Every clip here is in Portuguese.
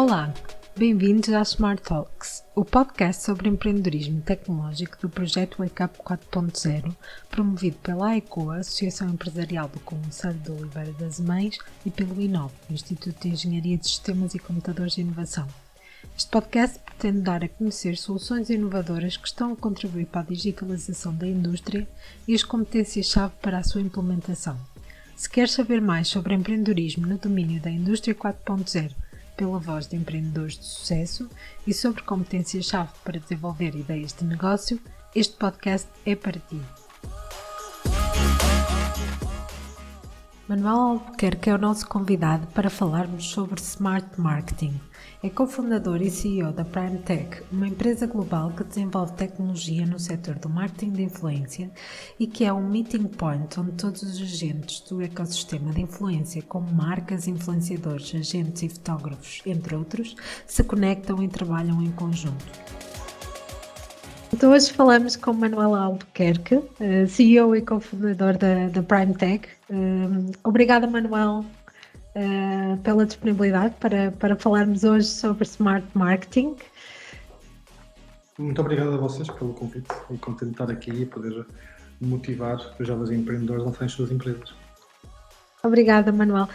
Olá, bem-vindos à Smart Talks, o podcast sobre empreendedorismo tecnológico do projeto Wake Up 4.0, promovido pela AECOA, Associação Empresarial do Conselho de Oliveira das Mães, e pelo INOV, Instituto de Engenharia de Sistemas e Computadores de Inovação. Este podcast pretende dar a conhecer soluções inovadoras que estão a contribuir para a digitalização da indústria e as competências-chave para a sua implementação. Se quer saber mais sobre empreendedorismo no domínio da Indústria 4.0, pela voz de empreendedores de sucesso e sobre competências-chave para desenvolver ideias de negócio, este podcast é para ti. Manuel Albuquerque é o nosso convidado para falarmos sobre Smart Marketing. É cofundador e CEO da PrimeTech, uma empresa global que desenvolve tecnologia no setor do marketing de influência e que é um meeting point onde todos os agentes do ecossistema de influência, como marcas, influenciadores, agentes e fotógrafos, entre outros, se conectam e trabalham em conjunto. Então hoje falamos com Manuel Albuquerque, CEO e cofundador da PrimeTech. Obrigada, Manuel, pela disponibilidade para falarmos hoje sobre Smart Marketing. Muito obrigado a vocês pelo convite e contente de estar aqui e poder motivar os jovens empreendedores a lançarem as suas empresas. Obrigada, Manuel.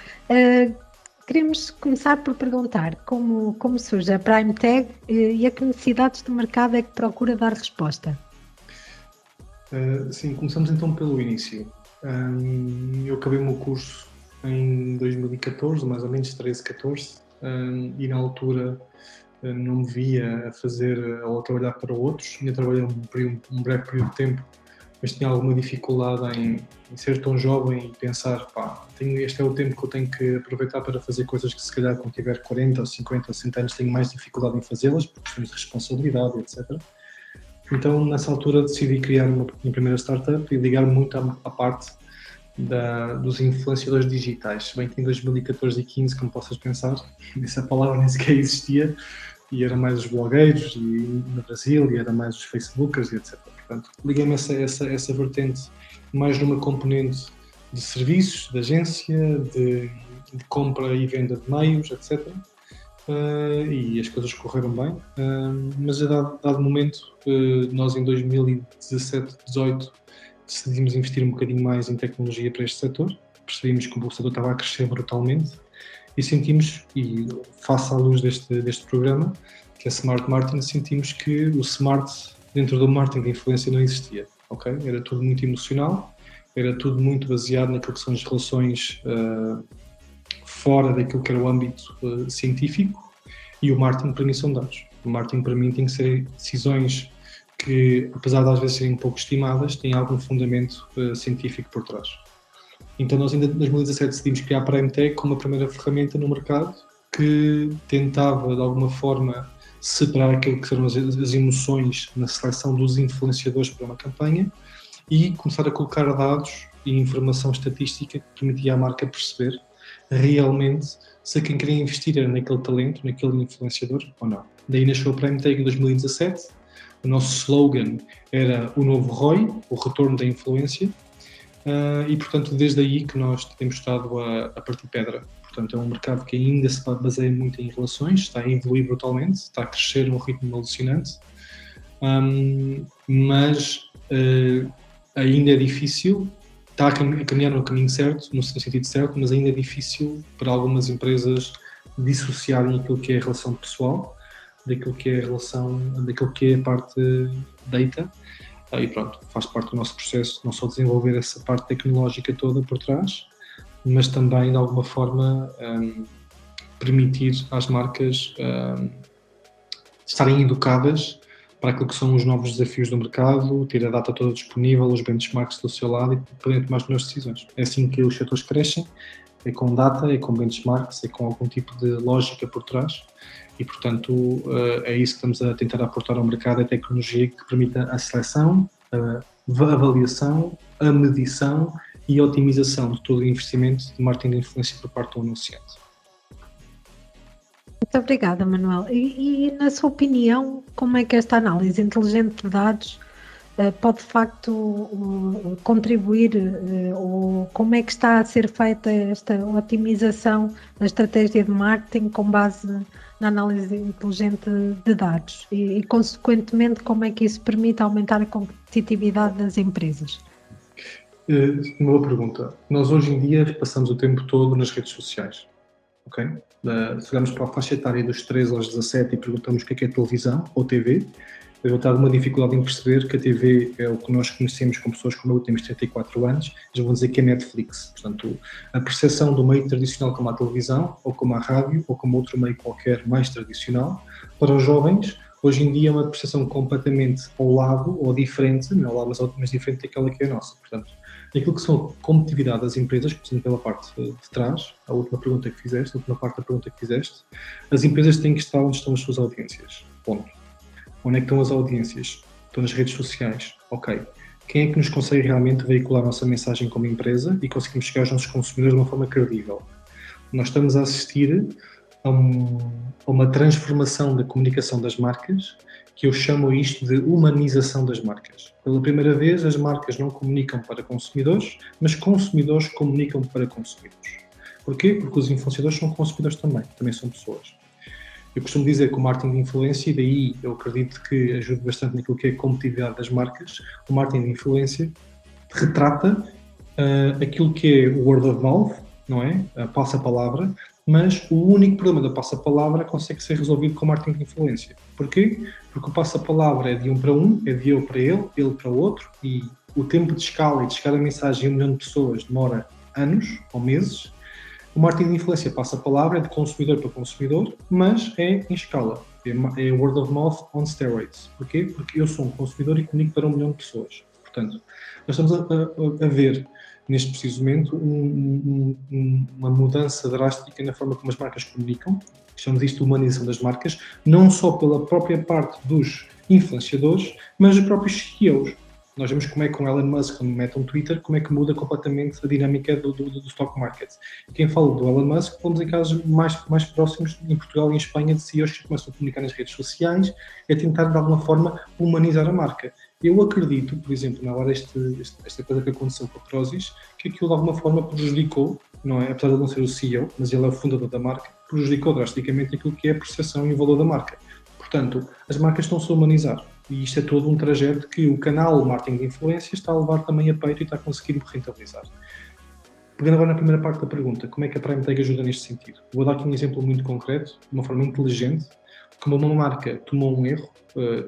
Queremos começar por perguntar como surge a PrimeTech e a que necessidades do mercado é que procura dar resposta? Sim, começamos então pelo início. Eu acabei o meu curso em 2014, mais ou menos 13, 14, e na altura não me via a fazer ou a trabalhar para outros. Ainda trabalhei um breve período de tempo, mas tinha alguma dificuldade em ser tão jovem e pensar, este é o tempo que eu tenho que aproveitar para fazer coisas que se calhar quando tiver 40 ou 50 ou 60 anos tenho mais dificuldade em fazê-las, por questões de responsabilidade, etc. Então, nessa altura, decidi criar a minha primeira startup e ligar muito à parte dos influenciadores digitais. Se bem que em 2014 e 15, como possas pensar, essa palavra nem sequer existia, e era mais os blogueiros e no Brasil, e era mais os facebookers, e etc. Portanto, liguei-me a essa vertente mais numa componente de serviços, de agência, de compra e venda de meios, etc. E as coisas correram bem, mas a dado momento, nós em 2017, 2018, decidimos investir um bocadinho mais em tecnologia para este setor. Percebemos que o setor estava a crescer brutalmente e sentimos, e face à luz deste programa, que é Smart Marketing, sentimos que o Smart dentro do marketing de influência não existia, ok? Era tudo muito emocional, era tudo muito baseado naquilo que são as relações fora daquilo que era o âmbito científico, e o marketing para mim são dados. O marketing para mim tem que ser decisões que, apesar de às vezes serem um pouco estimadas, têm algum fundamento científico por trás. Então nós ainda em 2017 decidimos criar a PrimeTech como a primeira ferramenta no mercado que tentava de alguma forma separar aquilo que serão as emoções na seleção dos influenciadores para uma campanha e começar a colocar dados e informação estatística que permitia à marca perceber realmente se quem queria investir era naquele talento, naquele influenciador ou não. Daí nasceu a PrimeTech em 2017. O nosso slogan era o novo ROI, o retorno da influência, e portanto desde aí que nós temos estado a partir pedra. Portanto é um mercado que ainda se baseia muito em relações, está a evoluir brutalmente, está a crescer a um ritmo alucinante, mas ainda é difícil, está a caminhar no caminho certo, no sentido certo, mas ainda é difícil para algumas empresas dissociarem aquilo que é a relação pessoal daquilo que é a relação, daquilo que é a parte data, e pronto, faz parte do nosso processo, não só desenvolver essa parte tecnológica toda por trás, mas também de alguma forma permitir às marcas estarem educadas para aquilo que são os novos desafios do mercado, ter a data toda disponível, os benchmarks do seu lado e poderem tomar as melhores decisões. É assim que os setores crescem, é com data, é com benchmarks, é com algum tipo de lógica por trás. E, portanto, é isso que estamos a tentar aportar ao mercado, a tecnologia que permita a seleção, a avaliação, a medição e a otimização de todo o investimento de marketing de influência por parte do anunciante. Muito obrigada, Manuel. E na sua opinião, como é que esta análise inteligente de dados pode de facto contribuir, ou como é que está a ser feita esta otimização da estratégia de marketing com base na análise inteligente de dados e, consequentemente, como é que isso permite aumentar a competitividade das empresas? Uma boa pergunta. Nós hoje em dia passamos o tempo todo nas redes sociais, ok? Se olharmos para a faixa etária dos 13 aos 17 e perguntamos o que é televisão ou TV, eu vou ter alguma dificuldade em perceber que a TV é o que nós conhecemos com pessoas como eu, temos 34 anos, eles vão dizer que é Netflix. Portanto, a percepção do meio tradicional como a televisão, ou como a rádio, ou como outro meio qualquer mais tradicional, para os jovens, hoje em dia é uma percepção completamente ao lado, ou diferente, não é ao lado, mas diferente daquela que é a nossa. Portanto, aquilo que são a competitividade das empresas, começando pela parte de trás, a última pergunta que fizeste, a última parte da pergunta que fizeste, as empresas têm que estar onde estão as suas audiências. Ponto. Onde é que estão as audiências? Estão nas redes sociais. Ok. Quem é que nos consegue realmente veicular a nossa mensagem como empresa e conseguimos chegar aos nossos consumidores de uma forma credível? Nós estamos a assistir a uma transformação da comunicação das marcas, que eu chamo isto de humanização das marcas. Pela primeira vez, as marcas não comunicam para consumidores, mas consumidores comunicam para consumidores. Porquê? Porque os influenciadores são consumidores também são pessoas. Eu costumo dizer que o marketing de influência, e daí eu acredito que ajuda bastante naquilo que é a competitividade das marcas, o marketing de influência retrata aquilo que é o word of mouth, não é? A passa-palavra, mas o único problema da passa-palavra consegue ser resolvido com o marketing de influência. Porquê? Porque o passa-palavra é de um para um, é de eu para ele para o outro, e o tempo de escala e de chegar a mensagem a 1 milhão de pessoas demora anos ou meses. O marketing de influência passa a palavra, é de consumidor para consumidor, mas é em escala. É word of mouth on steroids. Porquê? Porque eu sou um consumidor e comunico para 1 milhão de pessoas. Portanto, nós estamos a ver, neste preciso momento, uma mudança drástica na forma como as marcas comunicam. Chamamos isto de humanização das marcas, não só pela própria parte dos influenciadores, mas dos próprios CEOs. Nós vemos como é que com Elon Musk, quando mete um Twitter, como é que muda completamente a dinâmica do stock market. E quem fala do Elon Musk, vamos em casos mais próximos, em Portugal e em Espanha, de CEOs que começam a comunicar nas redes sociais e a tentar, de alguma forma, humanizar a marca. Eu acredito, por exemplo, na hora esta coisa que aconteceu com o Prozis, que aquilo de alguma forma prejudicou, não é? Apesar de não ser o CEO, mas ele é o fundador da marca, prejudicou drasticamente aquilo que é a percepção e o valor da marca. Portanto, as marcas estão-se a humanizar. E isto é todo um trajeto que o canal marketing de influência está a levar também a peito e está a conseguir rentabilizar. Pegando agora na primeira parte da pergunta, como é que a Prime Tag ajuda neste sentido? Vou dar aqui um exemplo muito concreto, de uma forma inteligente, como uma marca tomou um erro,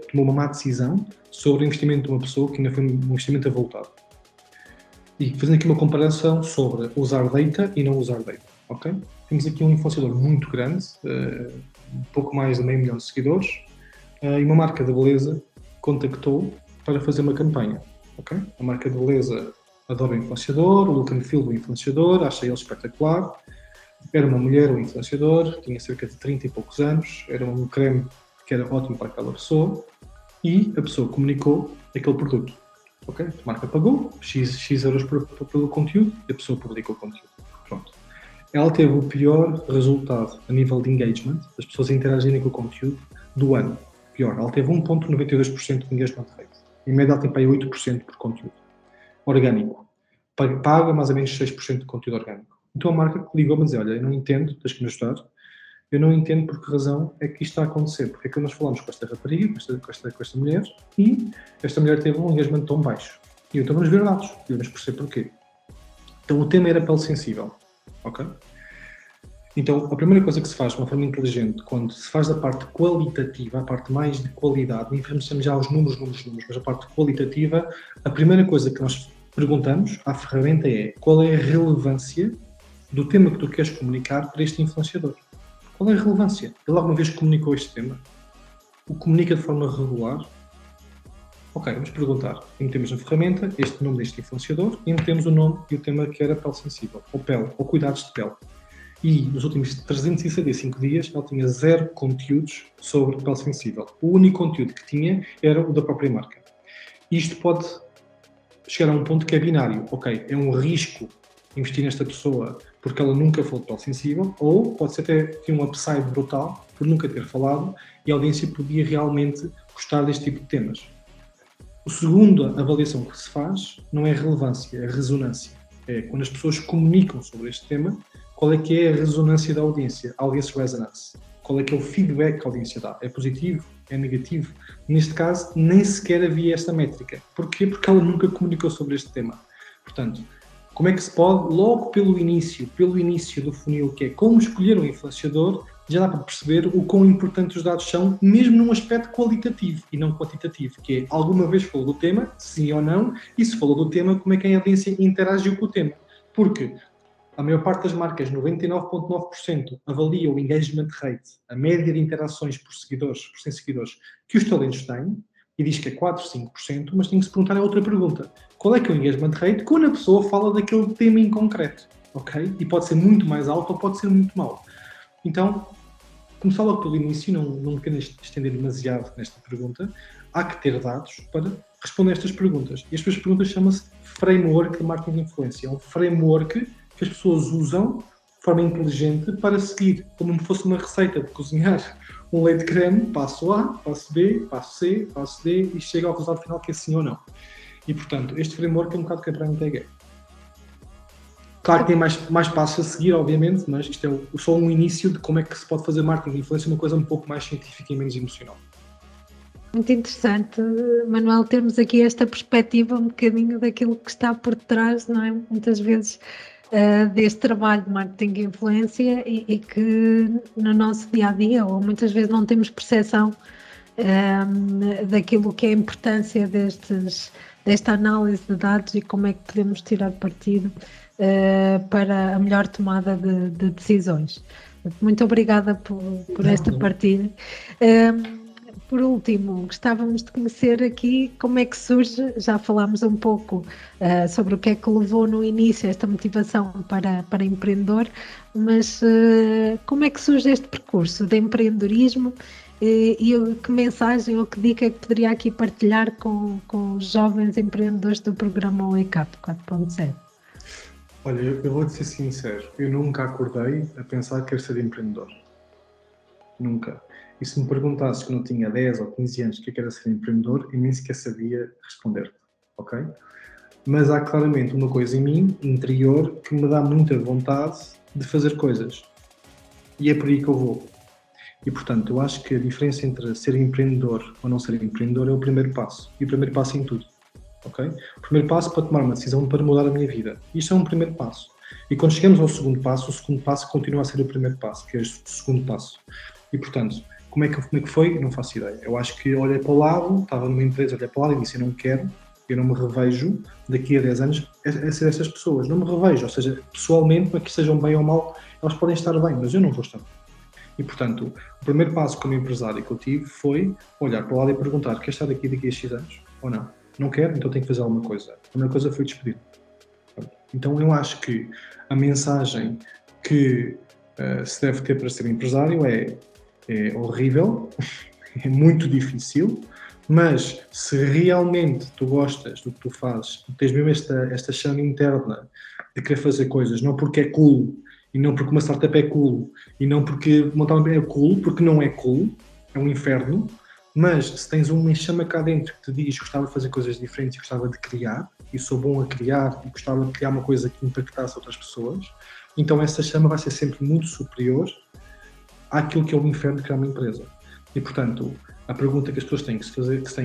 tomou uma má decisão sobre o investimento de uma pessoa que ainda foi um investimento avultado. E fazendo aqui uma comparação sobre usar data e não usar data. Okay? Temos aqui um influenciador muito grande, um pouco mais de 500 mil de seguidores, e uma marca de beleza contactou para fazer uma campanha. Okay? A marca de beleza adora o influenciador, o look and feel do influenciador, acha ele espetacular. Era uma mulher, um influenciador, tinha cerca de 30 e poucos anos, era um creme que era ótimo para aquela pessoa e a pessoa comunicou aquele produto. Okay? A marca pagou X euros pelo conteúdo e a pessoa publicou o conteúdo. Pronto. Ela teve o pior resultado a nível de engagement, das pessoas interagirem com o conteúdo, do ano. Pior, ela teve 1,92% de engagement rate. Em média ela tem para aí 8% por conteúdo. Orgânico. Paga mais ou menos 6% de conteúdo orgânico. Então a marca ligou-me a dizer, olha, eu não entendo, tens que me ajudar, eu não entendo por que razão é que isto está a acontecer, porque é que nós falamos com esta rapariga, com esta mulher, e esta mulher teve um engagement tão baixo. E então vamos ver dados, e vamos perceber porquê. Então o tema era pele sensível, ok? Então, a primeira coisa que se faz de uma forma inteligente, quando se faz a parte qualitativa, a parte mais de qualidade, nem fazemos já os números, mas a parte qualitativa, a primeira coisa que nós perguntamos à ferramenta é qual é a relevância do tema que tu queres comunicar para este influenciador. Qual é a relevância? Ele alguma vez comunicou este tema? O comunica de forma regular? Ok, vamos perguntar. E metemos na ferramenta este nome deste influenciador e metemos o nome e o tema que era pele sensível, ou cuidados de pele. E nos últimos 365 dias ele tinha 0 conteúdos sobre pele sensível. O único conteúdo que tinha era o da própria marca. Isto pode chegar a um ponto que é binário. Ok, é um risco investir nesta pessoa porque ela nunca falou de pele sensível, ou pode ser até ter um upside brutal por nunca ter falado e a audiência podia realmente gostar deste tipo de temas. A segunda avaliação que se faz não é relevância, é ressonância. É quando as pessoas comunicam sobre este tema, qual é que é a ressonância da audiência, audience resonance. Qual é que é o feedback que a audiência dá? É positivo? É negativo? Neste caso, nem sequer havia esta métrica. Porquê? Porque ela nunca comunicou sobre este tema. Portanto, como é que se pode, logo pelo início do funil, que é como escolher um influenciador, já dá para perceber o quão importantes os dados são, mesmo num aspecto qualitativo e não quantitativo, que é, alguma vez falou do tema, sim ou não, e se falou do tema, como é que a audiência interagiu com o tema. Porque a maior parte das marcas, 99,9%, avalia o engagement rate, a média de interações por 100 seguidores, que os talentos têm, e diz que é 4, 5%, mas tem que se perguntar a outra pergunta. Qual é que é o engagement rate quando a pessoa fala daquele tema em concreto? Ok? E pode ser muito mais alto ou pode ser muito mau. Então, começar logo pelo início, não me quero estender demasiado nesta pergunta, há que ter dados para responder estas perguntas. E estas perguntas chamam-se framework de marketing de influência. É um framework que as pessoas usam de forma inteligente para seguir, como se fosse uma receita de cozinhar um leite creme, passo A, passo B, passo C, passo D, e chega ao resultado final que é sim ou não. E, portanto, este framework é um bocado quebrar a entrega. Claro que tem mais passos a seguir, obviamente, mas isto é só um início de como é que se pode fazer marketing de influência, uma coisa um pouco mais científica e menos emocional. Muito interessante, Manuel, termos aqui esta perspectiva um bocadinho daquilo que está por trás, não é? Muitas vezes deste trabalho de marketing e influência e que no nosso dia-a-dia, ou muitas vezes não temos percepção daquilo que é a importância desta análise de dados e como é que podemos tirar partido para a melhor tomada de decisões. Muito obrigada por esta partilha. Por último, gostávamos de conhecer aqui como é que surge, já falámos um pouco sobre o que é que levou no início esta motivação para empreendedor, mas como é que surge este percurso de empreendedorismo e que mensagem ou que dica é que poderia aqui partilhar com os jovens empreendedores do programa Wake Up 4.0? Olha, eu vou-te ser sincero, eu nunca acordei a pensar que quero ser empreendedor. Nunca. E se me perguntasses quando eu tinha 10 ou 15 anos o que era ser empreendedor, eu nem sequer sabia responder, ok? Mas há claramente uma coisa em mim, interior, que me dá muita vontade de fazer coisas. E é por aí que eu vou. E, portanto, eu acho que a diferença entre ser empreendedor ou não ser empreendedor é o primeiro passo. E o primeiro passo em tudo, ok? O primeiro passo para tomar uma decisão para mudar a minha vida. Isto é um primeiro passo. E quando chegamos ao segundo passo, o segundo passo continua a ser o primeiro passo, que é o segundo passo. E, portanto, como é que foi? Eu não faço ideia. Eu acho que olhei para o lado, estava numa empresa, olhei para o lado e disse, eu não me revejo daqui a 10 anos a ser essas pessoas. Não me revejo, ou seja, pessoalmente, para que estejam bem ou mal, elas podem estar bem, mas eu não vou estar bem. E, portanto, o primeiro passo como empresário que eu tive foi olhar para o lado e perguntar, quer estar daqui a X anos ou não? Não quero, então tenho que fazer alguma coisa. A primeira coisa foi despedir. Então, eu acho que a mensagem que se deve ter para ser empresário é horrível, é muito difícil, mas se realmente tu gostas do que tu fazes, tens mesmo esta chama interna de querer fazer coisas, não porque é cool, e não porque uma startup é cool, e não porque montar uma empresa é cool, porque não é cool, é um inferno, mas se tens uma chama cá dentro que te diz que gostava de fazer coisas diferentes e gostava de criar, e sou bom a criar, e gostava de criar uma coisa que impactasse outras pessoas, então essa chama vai ser sempre muito superior àquilo que é o inferno de criar uma empresa. E, portanto, a pergunta que as pessoas têm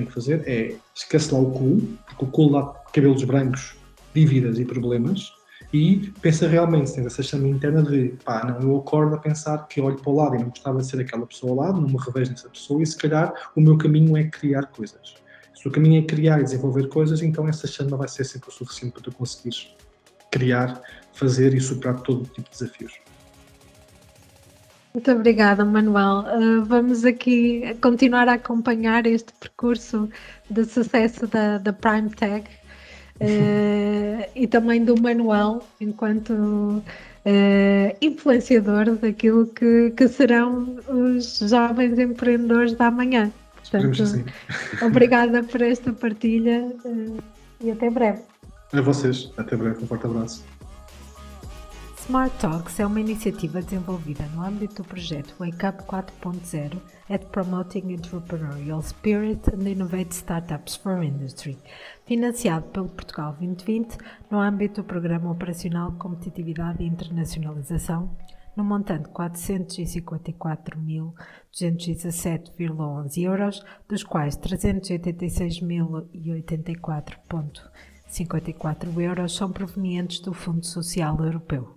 que fazer é, esquece lá o cool, porque o cool dá cabelos brancos, dívidas e problemas, e pensa realmente, se tens essa chama interna de, eu acordo a pensar que olho para o lado e não gostava de ser aquela pessoa ao lado, não me revejo nessa pessoa, e se calhar o meu caminho é criar coisas. Se o caminho é criar e desenvolver coisas, então essa chama vai ser sempre o suficiente para tu conseguires criar, fazer e superar todo tipo de desafios. Muito obrigada, Manuel. Vamos aqui continuar a acompanhar este percurso de sucesso da Prime Tech e também do Manuel, enquanto influenciador daquilo que serão os jovens empreendedores da amanhã. Portanto, assim. Obrigada por esta partilha e até breve. A vocês, até breve, um forte abraço. Smart Talks é uma iniciativa desenvolvida no âmbito do projeto Wake Up 4.0 at Promoting Entrepreneurial Spirit and Innovate Startups for Industry, financiado pelo Portugal 2020 no âmbito do Programa Operacional Competitividade e Internacionalização no montante de 454.217,11 euros, dos quais 386.084,54 euros são provenientes do Fundo Social Europeu.